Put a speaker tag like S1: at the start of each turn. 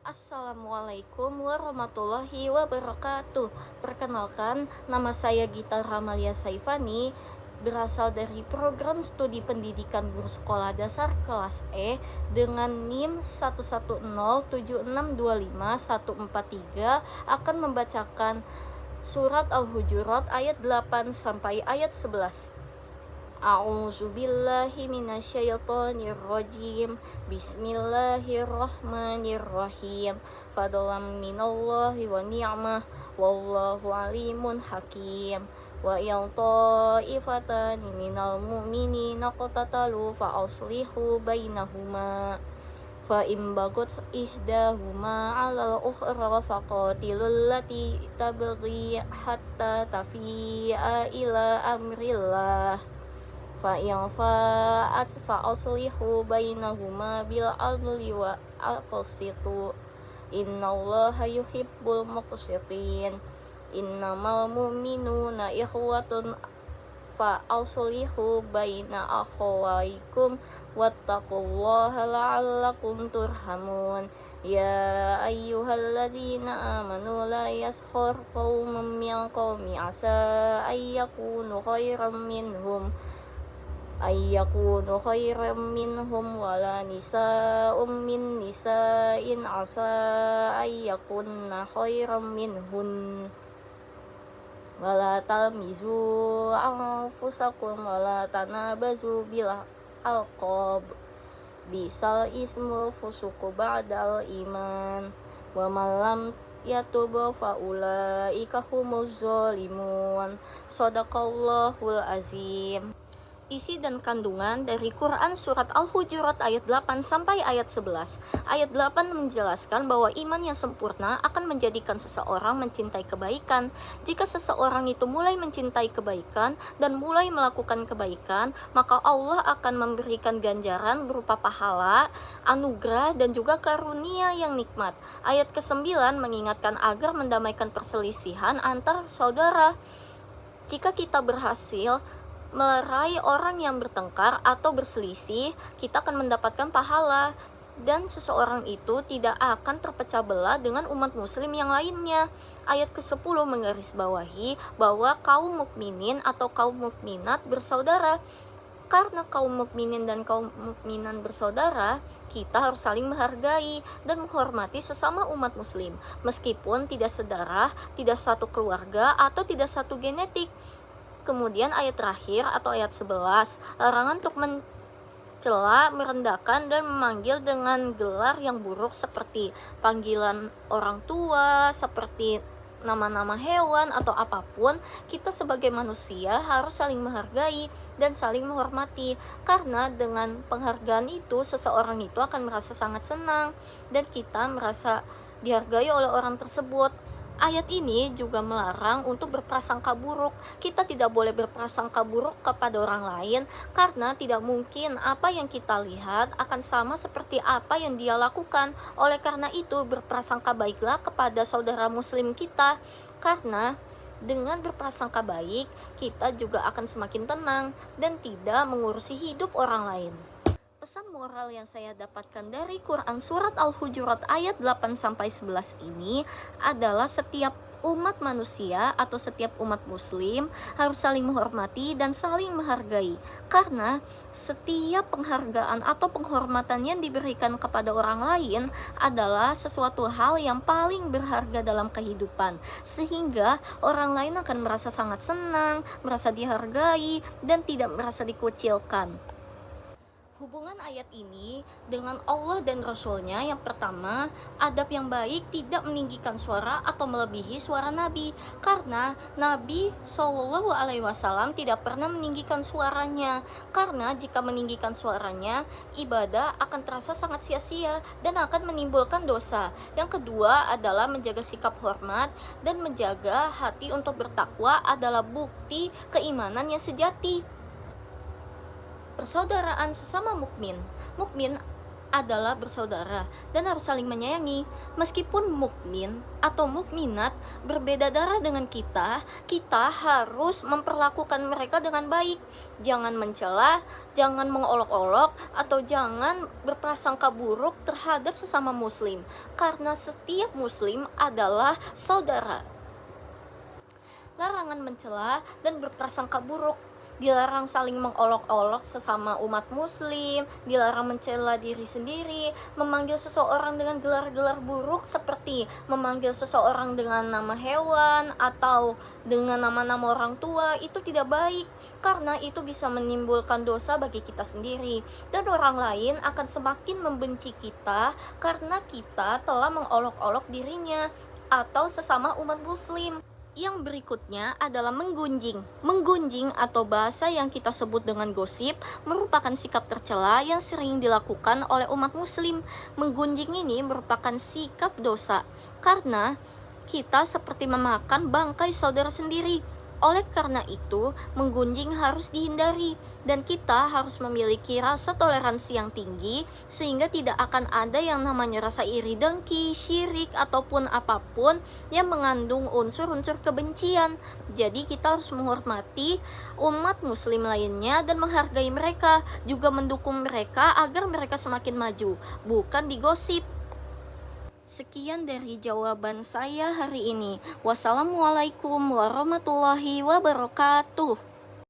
S1: Assalamualaikum warahmatullahi wabarakatuh. Perkenalkan, nama saya Gita Ramalia Saifani, berasal dari program studi pendidikan guru sekolah dasar kelas E dengan NIM 11076254143 akan membacakan surat Al-Hujurat ayat 8 sampai ayat 11. A'udzubillahi minasyaitonirrajim. Bismillahirrahmanirrahim. Fadlan minallahi wa ni'mah. Wallahu alimun hakim. Wa in ta'ifatani minal mu'minina qatatalu fa aslihu bainahuma. Fa in bagut ihdahuma 'alal ukhra faqatilul lati tabghi hatta tafi'a ila amrillah. Fa in fa'at fa aslihu bainahuma bil adli wa aqsitu. Innallaha yuhibbul muqsitin. Innamal mu'minuna ikhwatun fa aslihu baina akhawaykum wattaqullaha la'allakum turhamun. Ya ayyuhalladzina amanu la yaskhar qaumun min qaumi asa ayyakunu khairam minhum wala nisa'um min nisa'in asa ayyakunna khairam minhun. Wala talmizu anfusakum wala tanabazu bil alqab. Bisal ismul fusuku ba'dal iman. Wa malam yatub fa ulaika humuz zalimun. Shadaqallahul azim. Isi dan kandungan dari Quran Surat Al-Hujurat ayat 8 sampai ayat 11. Ayat 8 menjelaskan bahwa iman yang sempurna akan menjadikan seseorang mencintai kebaikan. Jika seseorang itu mulai mencintai kebaikan dan mulai melakukan kebaikan, maka Allah akan memberikan ganjaran berupa pahala, anugerah, dan juga karunia yang nikmat. Ayat ke-9 mengingatkan agar mendamaikan perselisihan antar saudara. Jika kita berhasil melerai orang yang bertengkar atau berselisih, kita akan mendapatkan pahala, dan seseorang itu tidak akan terpecah belah dengan umat muslim yang lainnya. Ayat ke-10 menggarisbawahi bahwa kaum mukminin atau kaum mukminat bersaudara. Karena kaum mukminin dan kaum mukminan bersaudara, kita harus saling menghargai dan menghormati sesama umat muslim, meskipun tidak sedarah, tidak satu keluarga, atau tidak satu genetik. Kemudian ayat terakhir atau ayat 11, larangan untuk mencela, merendahkan, dan memanggil dengan gelar yang buruk seperti panggilan orang tua, seperti nama-nama hewan atau apapun. Kita sebagai manusia harus saling menghargai dan saling menghormati, karena dengan penghargaan itu seseorang itu akan merasa sangat senang dan kita merasa dihargai oleh orang tersebut. Ayat ini juga melarang untuk berprasangka buruk. Kita tidak boleh berprasangka buruk kepada orang lain, karena tidak mungkin apa yang kita lihat akan sama seperti apa yang dia lakukan. Oleh karena itu, berprasangka baiklah kepada saudara muslim kita, karena dengan berprasangka baik, kita juga akan semakin tenang dan tidak mengurusi hidup orang lain. Pesan moral yang saya dapatkan dari Quran Surat Al-Hujurat ayat 8-11 ini adalah setiap umat manusia atau setiap umat muslim harus saling menghormati dan saling menghargai, karena setiap penghargaan atau penghormatan yang diberikan kepada orang lain adalah sesuatu hal yang paling berharga dalam kehidupan, sehingga orang lain akan merasa sangat senang, merasa dihargai, dan tidak merasa dikucilkan. Hubungan ayat ini dengan Allah dan Rasul-Nya, yang pertama, adab yang baik tidak meninggikan suara atau melebihi suara Nabi, karena Nabi SAW tidak pernah meninggikan suaranya, karena jika meninggikan suaranya, ibadah akan terasa sangat sia-sia dan akan menimbulkan dosa. Yang kedua adalah menjaga sikap hormat dan menjaga hati untuk bertakwa adalah bukti keimanan yang sejati. Persaudaraan sesama mukmin. Mukmin adalah bersaudara dan harus saling menyayangi. Meskipun mukmin atau mukminat berbeda darah dengan kita, kita harus memperlakukan mereka dengan baik. Jangan mencela, jangan mengolok-olok, atau jangan berprasangka buruk terhadap sesama muslim, karena setiap muslim adalah saudara. Larangan mencela dan berprasangka buruk, dilarang saling mengolok-olok sesama umat muslim, dilarang mencela diri sendiri, memanggil seseorang dengan gelar-gelar buruk seperti memanggil seseorang dengan nama hewan atau dengan nama-nama orang tua, itu tidak baik karena itu bisa menimbulkan dosa bagi kita sendiri, dan orang lain akan semakin membenci kita karena kita telah mengolok-olok dirinya atau sesama umat muslim. Yang berikutnya adalah menggunjing. Menggunjing atau bahasa yang kita sebut dengan gosip merupakan sikap tercela yang sering dilakukan oleh umat muslim. Menggunjing ini merupakan sikap dosa karena kita seperti memakan bangkai saudara sendiri. Oleh karena itu, menggunjing harus dihindari dan kita harus memiliki rasa toleransi yang tinggi sehingga tidak akan ada yang namanya rasa iri dengki, syirik, ataupun apapun yang mengandung unsur-unsur kebencian. Jadi kita harus menghormati umat muslim lainnya dan menghargai mereka, juga mendukung mereka agar mereka semakin maju, bukan digosip. Sekian dari jawaban saya hari ini. Wassalamualaikum warahmatullahi wabarakatuh.